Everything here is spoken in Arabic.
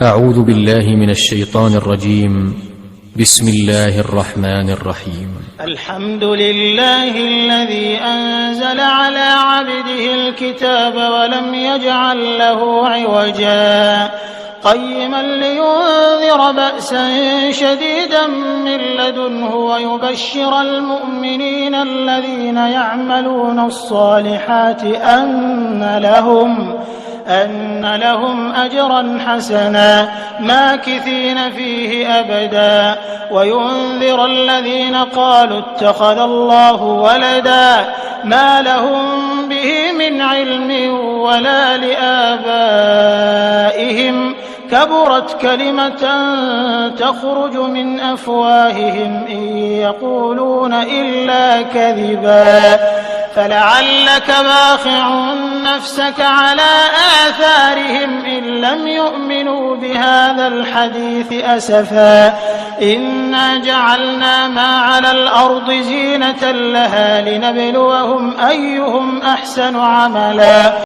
أعوذ بالله من الشيطان الرجيم. بسم الله الرحمن الرحيم. الحمد لله الذي أنزل على عبده الكتاب ولم يجعل له عوجا قيما لينذر بأسا شديدا من لدنه ويبشر المؤمنين الذين يعملون الصالحات أن لهم أجرا حسنا ماكثين فيه أبدا وينذر الذين قالوا اتخذ الله ولدا ما لهم به من علم ولا لآبائهم كبرت كلمة تخرج من أفواههم إن يقولون إلا كذبا فلعلك باخع نفسك على آثارهم إن لم يؤمنوا بهذا الحديث أسفا إنا جعلنا ما على الأرض زينة لها لنبلوهم أيهم أحسن عملا